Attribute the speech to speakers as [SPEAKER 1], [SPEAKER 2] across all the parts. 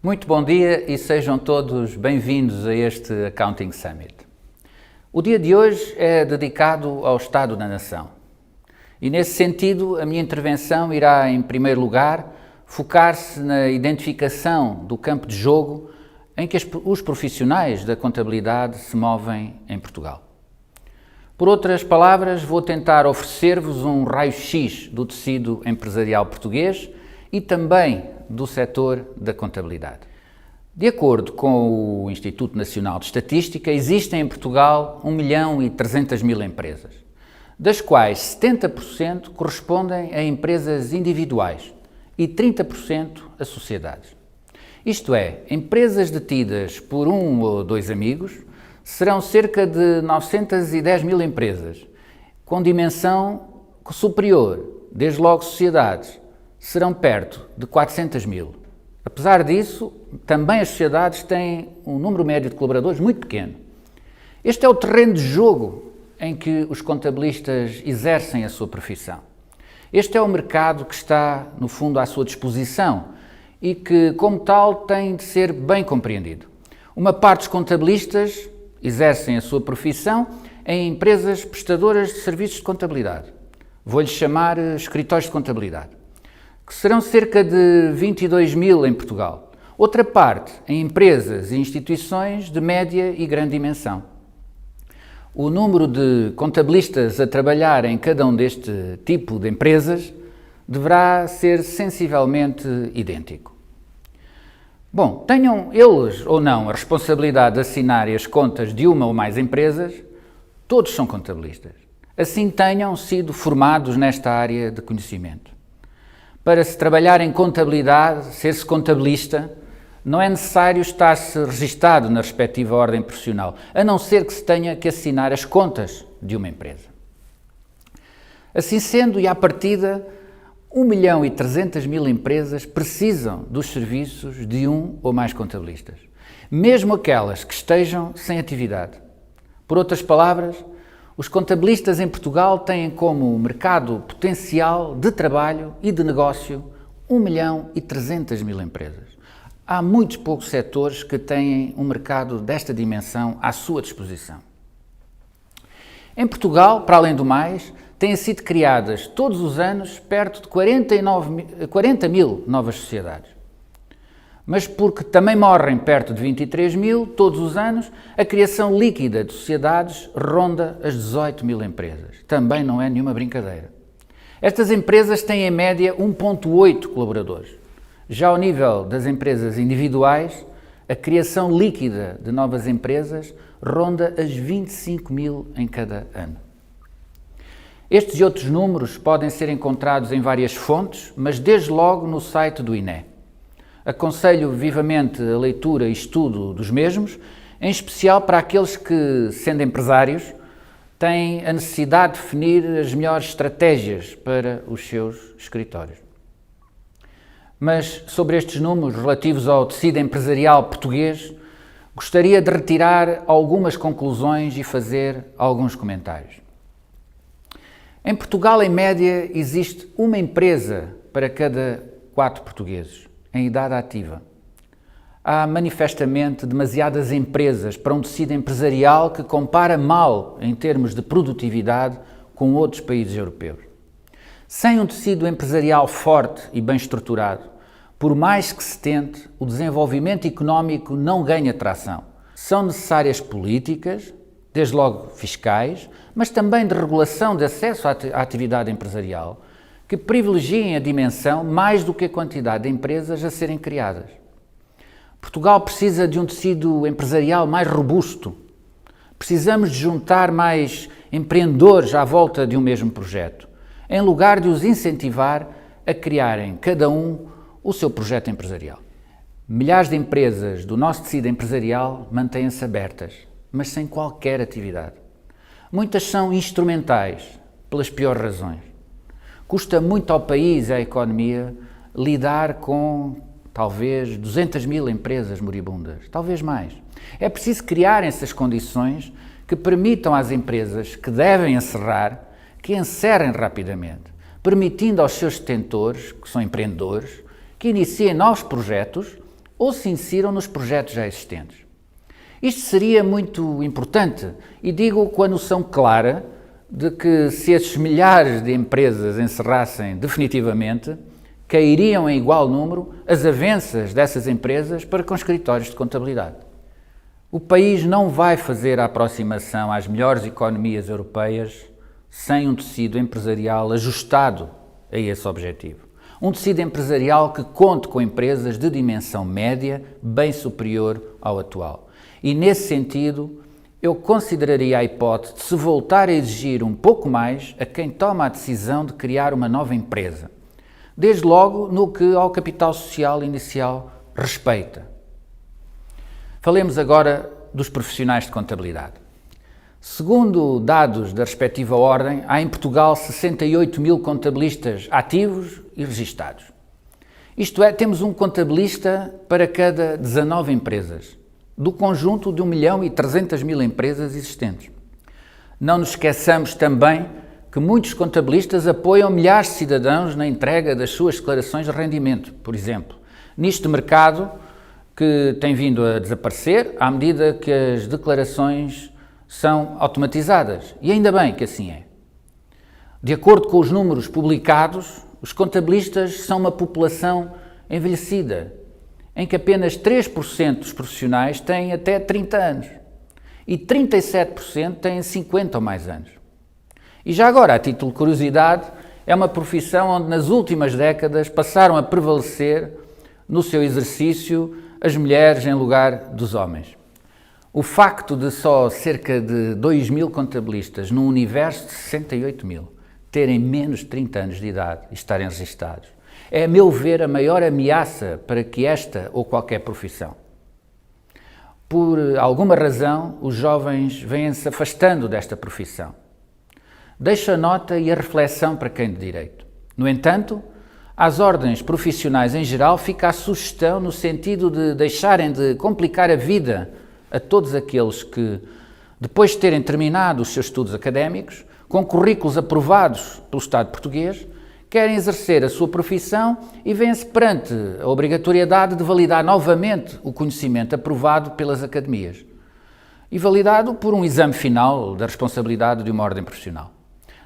[SPEAKER 1] Muito bom dia e sejam todos bem-vindos a este Accounting Summit. O dia de hoje é dedicado ao Estado da Nação. E nesse sentido, a minha intervenção irá, em primeiro lugar, focar-se na identificação do campo de jogo em que os profissionais da contabilidade se movem em Portugal. Por outras palavras, vou tentar oferecer-vos um raio-x do tecido empresarial português e também do setor da contabilidade. De acordo com o Instituto Nacional de Estatística, existem em Portugal 1.300.000 empresas, das quais 70% correspondem a empresas individuais e 30% a sociedades. Isto é, empresas detidas por um ou dois amigos serão cerca de 910.000 empresas, com dimensão superior, desde logo sociedades, serão perto de 400.000. Apesar disso, também as sociedades têm um número médio de colaboradores muito pequeno. Este é o terreno de jogo em que os contabilistas exercem a sua profissão. Este é o mercado que está, no fundo, à sua disposição e que, como tal, tem de ser bem compreendido. Uma parte dos contabilistas exercem a sua profissão em empresas prestadoras de serviços de contabilidade. Vou-lhes chamar escritórios de contabilidade, que serão cerca de 22.000 em Portugal. Outra parte em empresas e instituições de média e grande dimensão. O número de contabilistas a trabalhar em cada um deste tipo de empresas deverá ser sensivelmente idêntico. Bom, tenham eles ou não a responsabilidade de assinar as contas de uma ou mais empresas, todos são contabilistas. Assim tenham sido formados nesta área de conhecimento. Para se trabalhar em contabilidade, ser-se contabilista, não é necessário estar-se registado na respectiva ordem profissional, a não ser que se tenha que assinar as contas de uma empresa. Assim sendo, e à partida, 1.300.000 empresas precisam dos serviços de um ou mais contabilistas, mesmo aquelas que estejam sem atividade. Por outras palavras, os contabilistas em Portugal têm como mercado potencial de trabalho e de negócio 1.300.000 empresas. Há muitos poucos setores que têm um mercado desta dimensão à sua disposição. Em Portugal, para além do mais, têm sido criadas todos os anos perto de 40.000 novas sociedades. Mas porque também morrem perto de 23.000 todos os anos, a criação líquida de sociedades ronda as 18.000 empresas. Também não é nenhuma brincadeira. Estas empresas têm em média 1,8 colaboradores. Já ao nível das empresas individuais, a criação líquida de novas empresas ronda as 25.000 em cada ano. Estes e outros números podem ser encontrados em várias fontes, mas desde logo no site do INE. Aconselho vivamente a leitura e estudo dos mesmos, em especial para aqueles que, sendo empresários, têm a necessidade de definir as melhores estratégias para os seus escritórios. Mas sobre estes números relativos ao tecido empresarial português, gostaria de retirar algumas conclusões e fazer alguns comentários. Em Portugal, em média, existe uma empresa para cada 4 portugueses em idade ativa. Há manifestamente demasiadas empresas para um tecido empresarial que compara mal em termos de produtividade com outros países europeus. Sem um tecido empresarial forte e bem estruturado, por mais que se tente, o desenvolvimento económico não ganha tração. São necessárias políticas, desde logo fiscais, mas também de regulação de acesso à atividade empresarial, que privilegiem a dimensão mais do que a quantidade de empresas a serem criadas. Portugal precisa de um tecido empresarial mais robusto. Precisamos de juntar mais empreendedores à volta de um mesmo projeto, em lugar de os incentivar a criarem, cada um, o seu projeto empresarial. Milhares de empresas do nosso tecido empresarial mantêm-se abertas, mas sem qualquer atividade. Muitas são instrumentais, pelas piores razões. Custa muito ao país e à economia lidar com, talvez, 200.000 empresas moribundas, talvez mais. É preciso criar essas condições que permitam às empresas que devem encerrar, que encerrem rapidamente, permitindo aos seus detentores, que são empreendedores, que iniciem novos projetos ou se insiram nos projetos já existentes. Isto seria muito importante e digo com a noção clara de que se esses milhares de empresas encerrassem definitivamente, cairiam em igual número as avanças dessas empresas para com escritórios de contabilidade. O país não vai fazer a aproximação às melhores economias europeias sem um tecido empresarial ajustado a esse objetivo. Um tecido empresarial que conte com empresas de dimensão média, bem superior ao atual. E nesse sentido, eu consideraria a hipótese de se voltar a exigir um pouco mais a quem toma a decisão de criar uma nova empresa. Desde logo no que ao capital social inicial respeita. Falemos agora dos profissionais de contabilidade. Segundo dados da respectiva ordem, há em Portugal 68 mil contabilistas ativos e registados. Isto é, temos um contabilista para cada 19 empresas, do conjunto de 1.300.000 empresas existentes. Não nos esqueçamos também que muitos contabilistas apoiam milhares de cidadãos na entrega das suas declarações de rendimento, por exemplo, neste mercado que tem vindo a desaparecer à medida que as declarações são automatizadas. E ainda bem que assim é. De acordo com os números publicados, os contabilistas são uma população envelhecida, em que apenas 3% dos profissionais têm até 30 anos e 37% têm 50 ou mais anos. E já agora, a título de curiosidade, é uma profissão onde nas últimas décadas passaram a prevalecer no seu exercício as mulheres em lugar dos homens. O facto de só cerca de 2.000 contabilistas num universo de 68 mil terem menos de 30 anos de idade e estarem registados é, a meu ver, a maior ameaça para que esta ou qualquer profissão. Por alguma razão, os jovens vêm-se afastando desta profissão. Deixo a nota e a reflexão para quem de direito. No entanto, às ordens profissionais em geral fica a sugestão no sentido de deixarem de complicar a vida a todos aqueles que, depois de terem terminado os seus estudos académicos, com currículos aprovados pelo Estado português, querem exercer a sua profissão e vêem-se perante a obrigatoriedade de validar novamente o conhecimento aprovado pelas academias e validado por um exame final da responsabilidade de uma ordem profissional.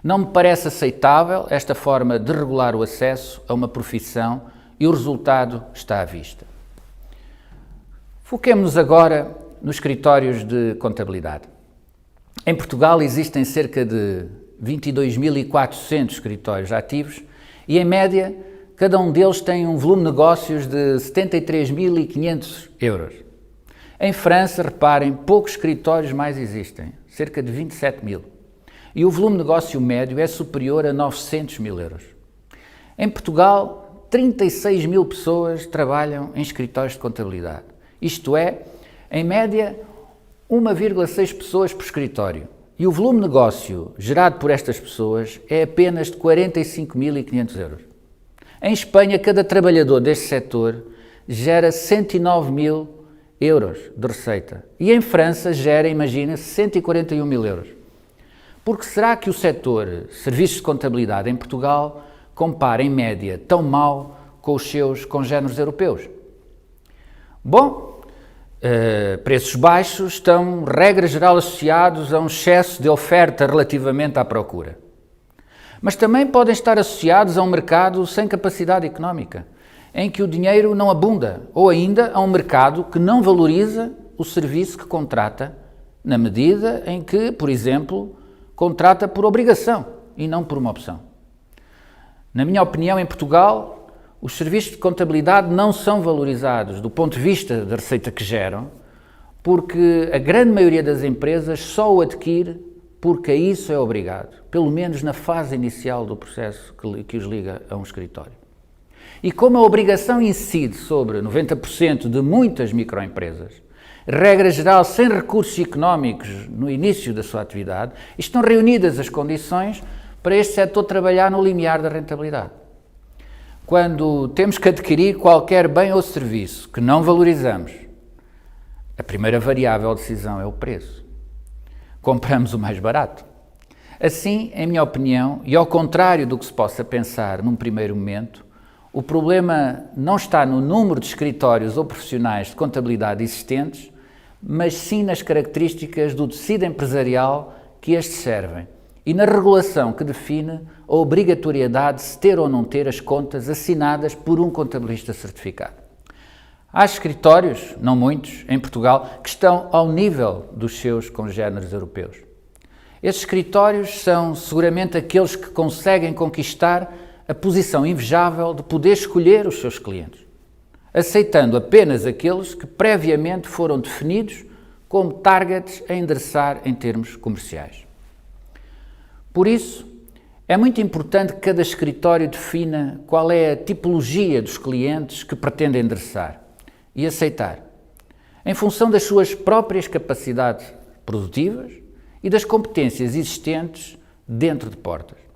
[SPEAKER 1] Não me parece aceitável esta forma de regular o acesso a uma profissão e o resultado está à vista. Foquemo-nos agora nos escritórios de contabilidade. Em Portugal existem cerca de 22.400 escritórios ativos e, em média, cada um deles tem um volume de negócios de 73.500 euros. Em França, reparem, poucos escritórios mais existem, cerca de 27 mil. E o volume de negócio médio é superior a 900 mil euros. Em Portugal, 36 mil pessoas trabalham em escritórios de contabilidade. Isto é, em média, 1,6 pessoas por escritório. E o volume de negócio gerado por estas pessoas é apenas de 45.500 euros. Em Espanha, cada trabalhador deste setor gera 109 mil euros de receita. E em França gera, imagina, 141 mil euros. Porque será que o setor serviços de contabilidade em Portugal compara, em média, tão mal com os seus congéneres europeus? Bom, preços baixos estão, regra geral, associados a um excesso de oferta relativamente à procura. Mas também podem estar associados a um mercado sem capacidade económica, em que o dinheiro não abunda, ou ainda a um mercado que não valoriza o serviço que contrata, na medida em que, por exemplo, contrata por obrigação e não por uma opção. Na minha opinião, em Portugal, os serviços de contabilidade não são valorizados do ponto de vista da receita que geram, porque a grande maioria das empresas só o adquire porque a isso é obrigado, pelo menos na fase inicial do processo que os liga a um escritório. E como a obrigação incide sobre 90% de muitas microempresas, regra geral sem recursos económicos no início da sua atividade, estão reunidas as condições para este setor trabalhar no limiar da rentabilidade. Quando temos que adquirir qualquer bem ou serviço que não valorizamos, a primeira variável de decisão é o preço. Compramos o mais barato. Assim, em minha opinião, e ao contrário do que se possa pensar num primeiro momento, o problema não está no número de escritórios ou profissionais de contabilidade existentes, mas sim nas características do tecido empresarial que estes servem e na regulação que define a obrigatoriedade de se ter ou não ter as contas assinadas por um contabilista certificado. Há escritórios, não muitos, em Portugal, que estão ao nível dos seus congéneres europeus. Estes escritórios são seguramente aqueles que conseguem conquistar a posição invejável de poder escolher os seus clientes, aceitando apenas aqueles que previamente foram definidos como targets a endereçar em termos comerciais. Por isso, é muito importante que cada escritório defina qual é a tipologia dos clientes que pretende endereçar e aceitar, em função das suas próprias capacidades produtivas e das competências existentes dentro de portas.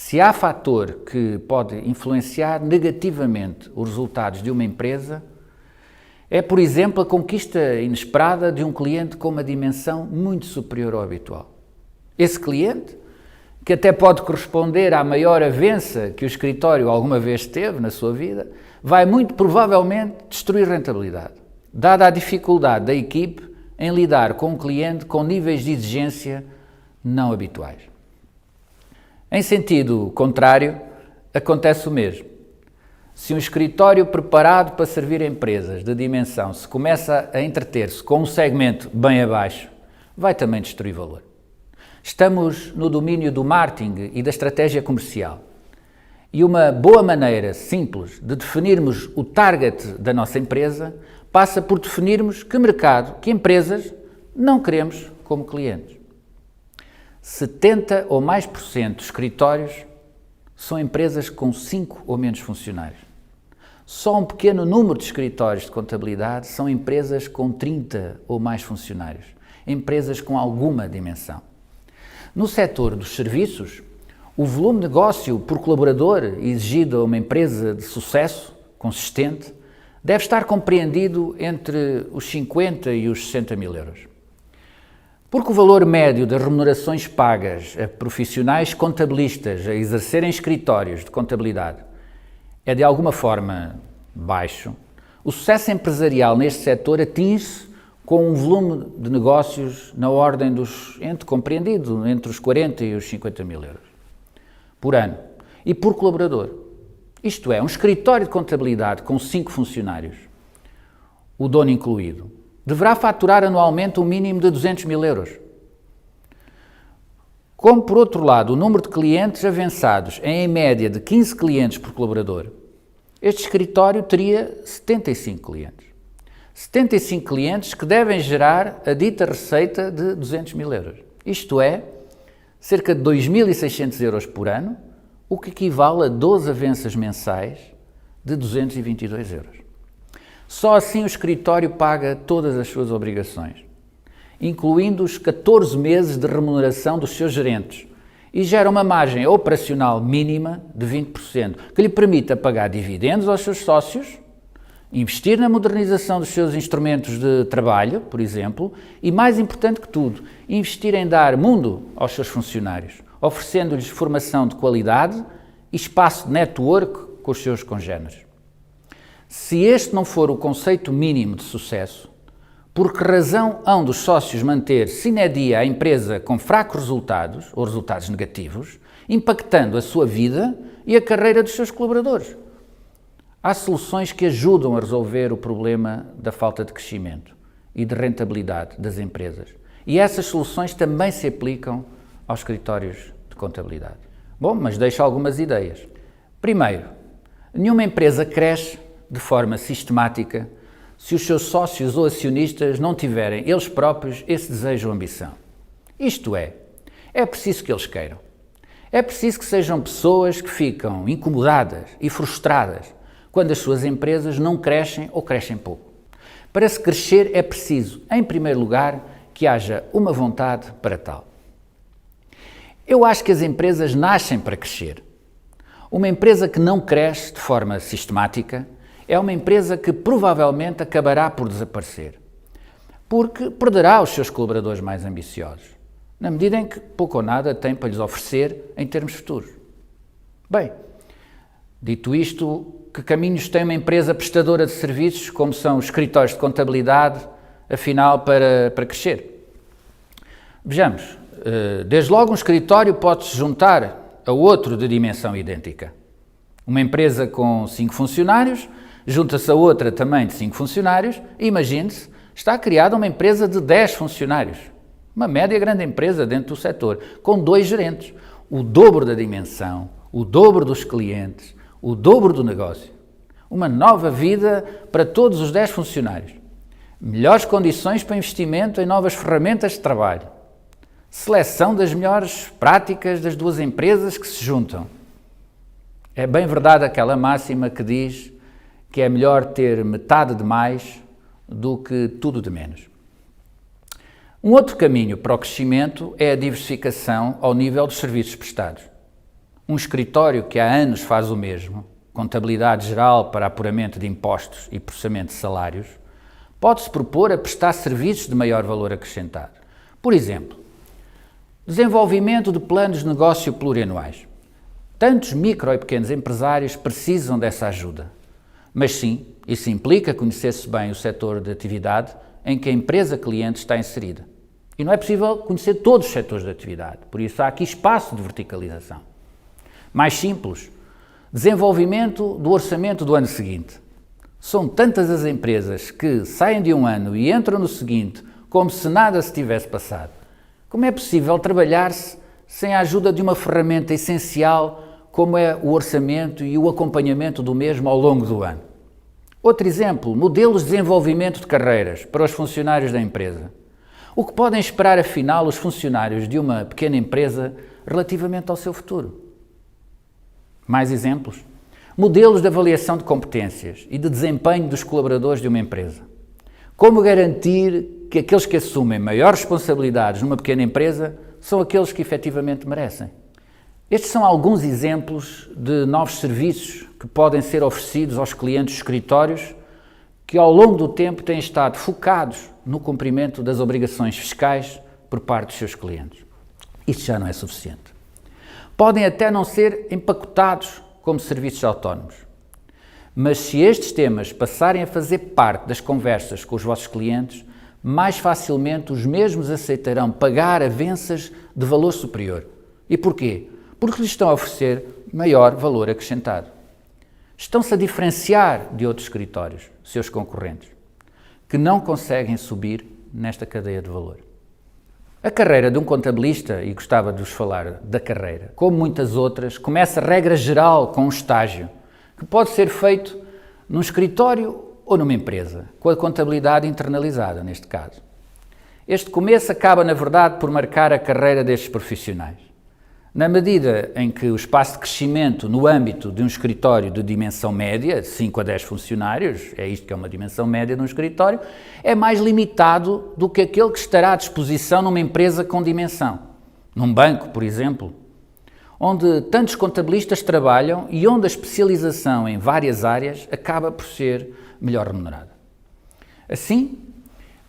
[SPEAKER 1] Se há fator que pode influenciar negativamente os resultados de uma empresa, é, por exemplo, a conquista inesperada de um cliente com uma dimensão muito superior ao habitual. Esse cliente, que até pode corresponder à maior avença que o escritório alguma vez teve na sua vida, vai muito provavelmente destruir rentabilidade, dada a dificuldade da equipe em lidar com um cliente com níveis de exigência não habituais. Em sentido contrário, acontece o mesmo. Se um escritório preparado para servir empresas de dimensão se começa a entreter-se com um segmento bem abaixo, vai também destruir valor. Estamos no domínio do marketing e da estratégia comercial. E uma boa maneira simples de definirmos o target da nossa empresa passa por definirmos que mercado, que empresas não queremos como clientes. 70% ou mais dos escritórios são empresas com 5 ou menos funcionários. Só um pequeno número de escritórios de contabilidade são empresas com 30 ou mais funcionários, empresas com alguma dimensão. No setor dos serviços, o volume de negócio por colaborador exigido a uma empresa de sucesso consistente deve estar compreendido entre os 50 e os 60 mil euros. Porque o valor médio das remunerações pagas a profissionais contabilistas a exercerem escritórios de contabilidade é de alguma forma baixo, o sucesso empresarial neste setor atinge-se com um volume de negócios na ordem compreendido entre os 40 e os 50 mil euros por ano e por colaborador. Isto é, um escritório de contabilidade com 5 funcionários, o dono incluído, deverá faturar anualmente um mínimo de 200 mil euros. Como, por outro lado, o número de clientes avançados é em média de 15 clientes por colaborador, este escritório teria 75 clientes. 75 clientes que devem gerar a dita receita de 200 mil euros. Isto é, cerca de 2.600 euros por ano, o que equivale a 12 avanças mensais de 222 euros. Só assim o escritório paga todas as suas obrigações, incluindo os 14 meses de remuneração dos seus gerentes, e gera uma margem operacional mínima de 20%, que lhe permita pagar dividendos aos seus sócios, investir na modernização dos seus instrumentos de trabalho, por exemplo, e, mais importante que tudo, investir em dar mundo aos seus funcionários, oferecendo-lhes formação de qualidade e espaço de network com os seus congéneres. Se este não for o conceito mínimo de sucesso, por que razão hão dos sócios manter sine dia a empresa com fracos resultados, ou resultados negativos, impactando a sua vida e a carreira dos seus colaboradores? Há soluções que ajudam a resolver o problema da falta de crescimento e de rentabilidade das empresas. E essas soluções também se aplicam aos escritórios de contabilidade. Bom, mas deixo algumas ideias. Primeiro, nenhuma empresa cresce de forma sistemática se os seus sócios ou acionistas não tiverem eles próprios esse desejo ou ambição. Isto é preciso que eles queiram. É preciso que sejam pessoas que ficam incomodadas e frustradas quando as suas empresas não crescem ou crescem pouco. Para se crescer é preciso, em primeiro lugar, que haja uma vontade para tal. Eu acho que as empresas nascem para crescer. Uma empresa que não cresce de forma sistemática é uma empresa que provavelmente acabará por desaparecer, porque perderá os seus colaboradores mais ambiciosos, na medida em que pouco ou nada tem para lhes oferecer em termos futuros. Bem, Dito isto, que caminhos tem uma empresa prestadora de serviços, como são os escritórios de contabilidade, afinal, para crescer? Vejamos, desde logo um escritório pode-se juntar a outro de dimensão idêntica. Uma empresa com 5 funcionários junta-se a outra também de 5 funcionários e, imagine-se, está criada uma empresa de 10 funcionários. Uma média grande empresa dentro do setor, com 2 gerentes. O dobro da dimensão, o dobro dos clientes, o dobro do negócio. Uma nova vida para todos os 10 funcionários. Melhores condições para investimento em novas ferramentas de trabalho. Seleção das melhores práticas das 2 empresas que se juntam. É bem verdade aquela máxima que diz que é melhor ter metade de mais do que tudo de menos. Um outro caminho para o crescimento é a diversificação ao nível dos serviços prestados. Um escritório que há anos faz o mesmo, contabilidade geral para apuramento de impostos e processamento de salários, pode-se propor a prestar serviços de maior valor acrescentado. Por exemplo, desenvolvimento de planos de negócio plurianuais. Tantos micro e pequenos empresários precisam dessa ajuda. Mas sim, isso implica conhecer-se bem o setor de atividade em que a empresa cliente está inserida. E não é possível conhecer todos os setores de atividade, por isso há aqui espaço de verticalização. Mais simples, desenvolvimento do orçamento do ano seguinte. São tantas as empresas que saem de um ano e entram no seguinte como se nada se tivesse passado. Como é possível trabalhar-se sem a ajuda de uma ferramenta essencial como é o orçamento e o acompanhamento do mesmo ao longo do ano? Outro exemplo, modelos de desenvolvimento de carreiras para os funcionários da empresa. O que podem esperar, afinal, os funcionários de uma pequena empresa relativamente ao seu futuro? Mais exemplos? Modelos de avaliação de competências e de desempenho dos colaboradores de uma empresa. Como garantir que aqueles que assumem maiores responsabilidades numa pequena empresa são aqueles que efetivamente merecem? Estes são alguns exemplos de novos serviços que podem ser oferecidos aos clientes dos escritórios que ao longo do tempo têm estado focados no cumprimento das obrigações fiscais por parte dos seus clientes. Isto já não é suficiente. Podem até não ser empacotados como serviços autónomos, mas se estes temas passarem a fazer parte das conversas com os vossos clientes, mais facilmente os mesmos aceitarão pagar avanças de valor superior. E porquê? Porque lhes estão a oferecer maior valor acrescentado. Estão-se a diferenciar de outros escritórios, seus concorrentes, que não conseguem subir nesta cadeia de valor. A carreira de um contabilista, e gostava de vos falar da carreira, como muitas outras, começa regra geral com um estágio, que pode ser feito num escritório ou numa empresa, com a contabilidade internalizada, neste caso. Este começo acaba, na verdade, por marcar a carreira destes profissionais. Na medida em que o espaço de crescimento no âmbito de um escritório de dimensão média, 5 a 10 funcionários, é isto que é uma dimensão média de um escritório, é mais limitado do que aquele que estará à disposição numa empresa com dimensão. Num banco, por exemplo, onde tantos contabilistas trabalham e onde a especialização em várias áreas acaba por ser melhor remunerada. Assim,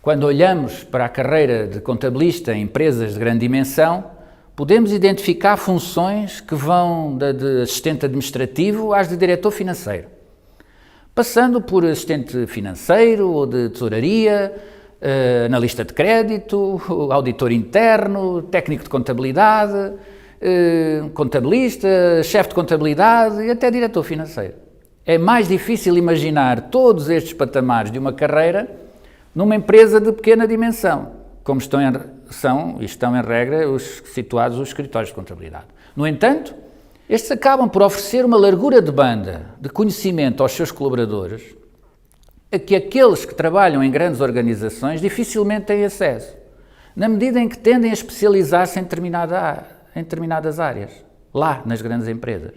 [SPEAKER 1] quando olhamos para a carreira de contabilista em empresas de grande dimensão, podemos identificar funções que vão de assistente administrativo às de diretor financeiro, passando por assistente financeiro ou de tesouraria, analista de crédito, auditor interno, técnico de contabilidade, contabilista, chefe de contabilidade e até diretor financeiro. É mais difícil imaginar todos estes patamares de uma carreira numa empresa de pequena dimensão, como estão em regra situados os escritórios de contabilidade. No entanto, estes acabam por oferecer uma largura de banda de conhecimento aos seus colaboradores a que aqueles que trabalham em grandes organizações dificilmente têm acesso, na medida em que tendem a especializar-se em determinadas áreas, lá nas grandes empresas.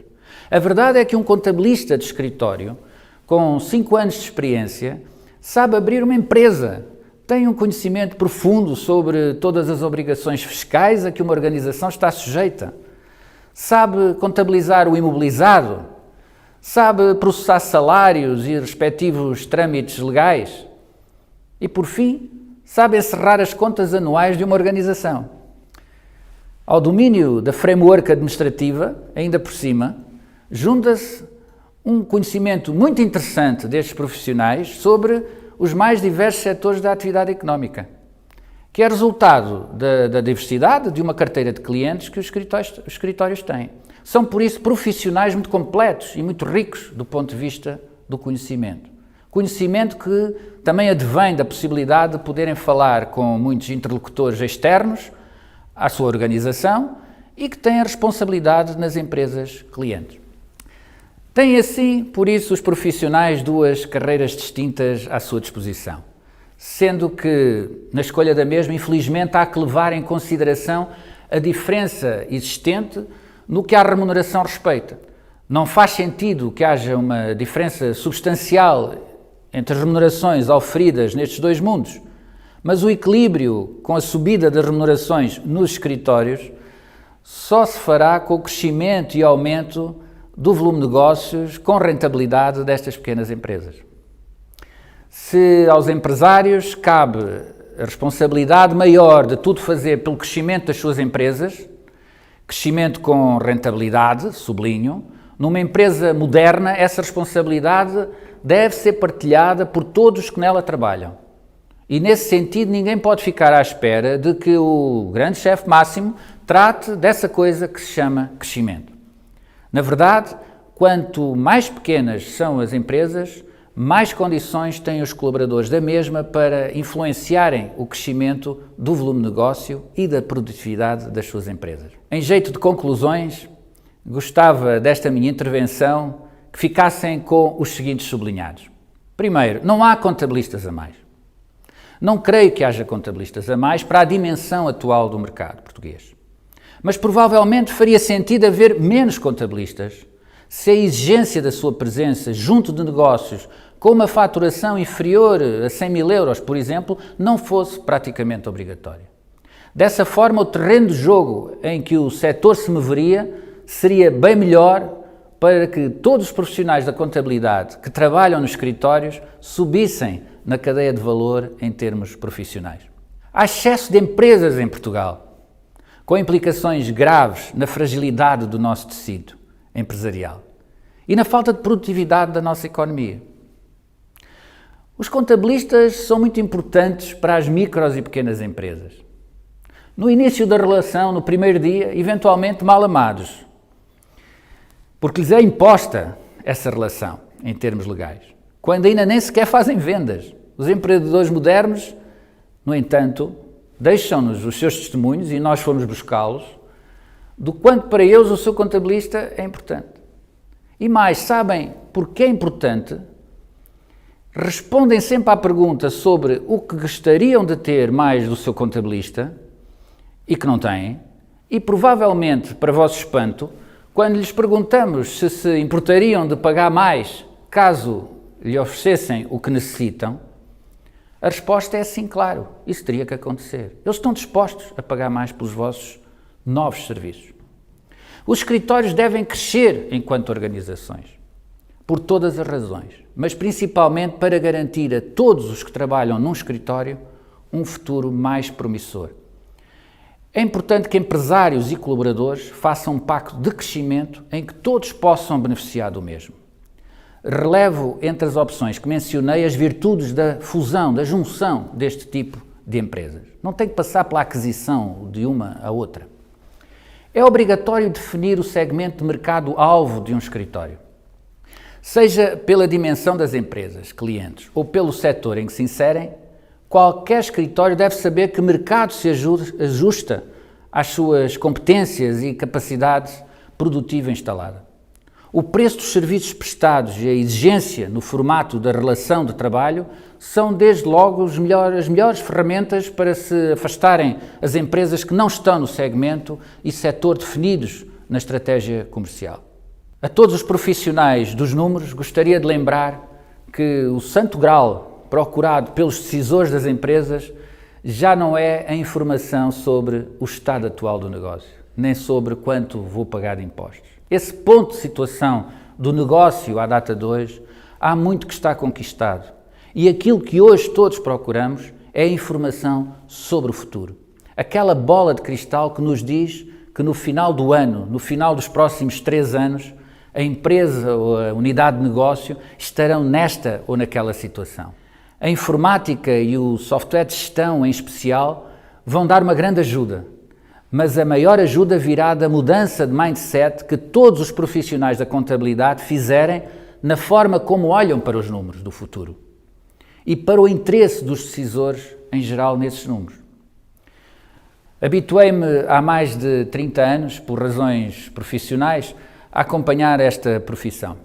[SPEAKER 1] A verdade é que um contabilista de escritório, com 5 anos de experiência, sabe abrir uma empresa, tem um conhecimento profundo sobre todas as obrigações fiscais a que uma organização está sujeita, sabe contabilizar o imobilizado, sabe processar salários e respectivos trâmites legais e, por fim, sabe encerrar as contas anuais de uma organização. Ao domínio da framework administrativa, ainda por cima, junta-se um conhecimento muito interessante destes profissionais sobre os mais diversos setores da atividade económica, que é resultado da diversidade de uma carteira de clientes que os escritórios têm. São, por isso, profissionais muito completos e muito ricos do ponto de vista do conhecimento. Conhecimento que também advém da possibilidade de poderem falar com muitos interlocutores externos à sua organização e que têm a responsabilidade nas empresas clientes. Têm assim, por isso, os profissionais duas carreiras distintas à sua disposição, sendo que, na escolha da mesma, infelizmente, há que levar em consideração a diferença existente no que à remuneração respeita. Não faz sentido que haja uma diferença substancial entre as remunerações oferidas nestes dois mundos, mas o equilíbrio com a subida das remunerações nos escritórios só se fará com o crescimento e aumento do volume de negócios com rentabilidade destas pequenas empresas. Se aos empresários cabe a responsabilidade maior de tudo fazer pelo crescimento das suas empresas, crescimento com rentabilidade, sublinho, numa empresa moderna, essa responsabilidade deve ser partilhada por todos que nela trabalham. E nesse sentido, ninguém pode ficar à espera de que o grande chefe máximo trate dessa coisa que se chama crescimento. Na verdade, quanto mais pequenas são as empresas, mais condições têm os colaboradores da mesma para influenciarem o crescimento do volume de negócio e da produtividade das suas empresas. Em jeito de conclusões, gostava desta minha intervenção que ficassem com os seguintes sublinhados. Primeiro, não há contabilistas a mais. Não creio que haja contabilistas a mais para a dimensão atual do mercado português. Mas provavelmente faria sentido haver menos contabilistas se a exigência da sua presença junto de negócios com uma faturação inferior a 100 mil euros, por exemplo, não fosse praticamente obrigatória. Dessa forma, o terreno de jogo em que o setor se moveria seria bem melhor para que todos os profissionais da contabilidade que trabalham nos escritórios subissem na cadeia de valor em termos profissionais. Há excesso de empresas em Portugal, com implicações graves na fragilidade do nosso tecido empresarial e na falta de produtividade da nossa economia. Os contabilistas são muito importantes para as micros e pequenas empresas. No início da relação, no primeiro dia, eventualmente mal amados, porque lhes é imposta essa relação em termos legais, quando ainda nem sequer fazem vendas. Os empreendedores modernos, no entanto, deixam-nos os seus testemunhos e nós fomos buscá-los do quanto para eles o seu contabilista é importante. E mais, sabem porque é importante? Respondem sempre à pergunta sobre o que gostariam de ter mais do seu contabilista e que não têm, e provavelmente, para vosso espanto, quando lhes perguntamos se importariam de pagar mais caso lhe oferecessem o que necessitam, a resposta é sim, claro, isso teria que acontecer. Eles estão dispostos a pagar mais pelos vossos novos serviços. Os escritórios devem crescer enquanto organizações, por todas as razões, mas principalmente para garantir a todos os que trabalham num escritório um futuro mais promissor. É importante que empresários e colaboradores façam um pacto de crescimento em que todos possam beneficiar do mesmo. Relevo entre as opções que mencionei as virtudes da fusão, da junção deste tipo de empresas. Não tem que passar pela aquisição de uma a outra. É obrigatório definir o segmento de mercado-alvo de um escritório. Seja pela dimensão das empresas, clientes, ou pelo setor em que se inserem, qualquer escritório deve saber que mercado se ajusta às suas competências e capacidade produtiva instalada. O preço dos serviços prestados e a exigência no formato da relação de trabalho são, desde logo, as melhores ferramentas para se afastarem as empresas que não estão no segmento e setor definidos na estratégia comercial. A todos os profissionais dos números, gostaria de lembrar que o santo grau procurado pelos decisores das empresas já não é a informação sobre o estado atual do negócio, nem sobre quanto vou pagar de impostos. Esse ponto de situação do negócio à data de hoje, há muito que está conquistado. E aquilo que hoje todos procuramos é a informação sobre o futuro. Aquela bola de cristal que nos diz que no final do ano, no final dos próximos 3 anos, a empresa ou a unidade de negócio estarão nesta ou naquela situação. A informática e o software de gestão, em especial, vão dar uma grande ajuda, mas a maior ajuda virá da mudança de mindset que todos os profissionais da contabilidade fizerem na forma como olham para os números do futuro e para o interesse dos decisores em geral nesses números. Habituei-me há mais de 30 anos, por razões profissionais, a acompanhar esta profissão.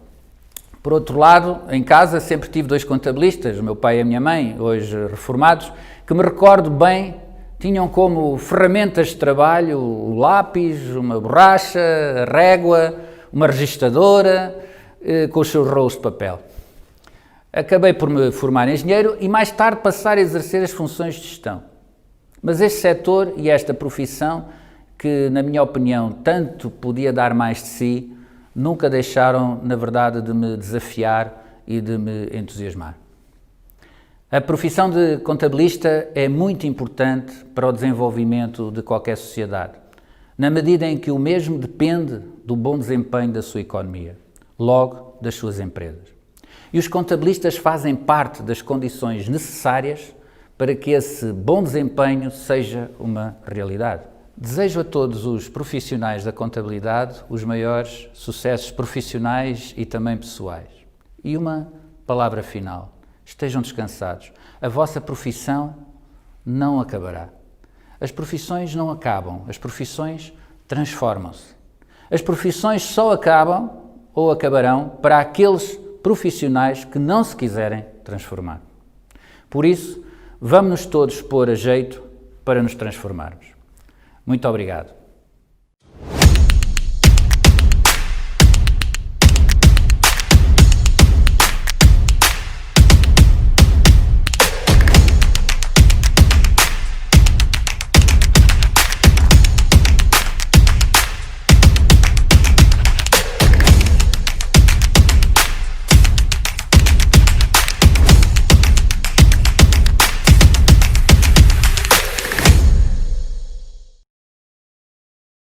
[SPEAKER 1] Por outro lado, em casa sempre tive 2 contabilistas, o meu pai e a minha mãe, hoje reformados, que me recordo bem, tinham como ferramentas de trabalho o lápis, uma borracha, a régua, uma registradora, com os seus rolos de papel. Acabei por me formar em engenheiro e mais tarde passar a exercer as funções de gestão. Mas este setor e esta profissão, que na minha opinião tanto podia dar mais de si, nunca deixaram, na verdade, de me desafiar e de me entusiasmar. A profissão de contabilista é muito importante para o desenvolvimento de qualquer sociedade, na medida em que o mesmo depende do bom desempenho da sua economia, logo das suas empresas. E os contabilistas fazem parte das condições necessárias para que esse bom desempenho seja uma realidade. Desejo a todos os profissionais da contabilidade os maiores sucessos profissionais e também pessoais. E uma palavra final: estejam descansados. A vossa profissão não acabará. As profissões não acabam, as profissões transformam-se. As profissões só acabam ou acabarão para aqueles profissionais que não se quiserem transformar. Por isso, vamos-nos todos pôr a jeito para nos transformarmos. Muito obrigado.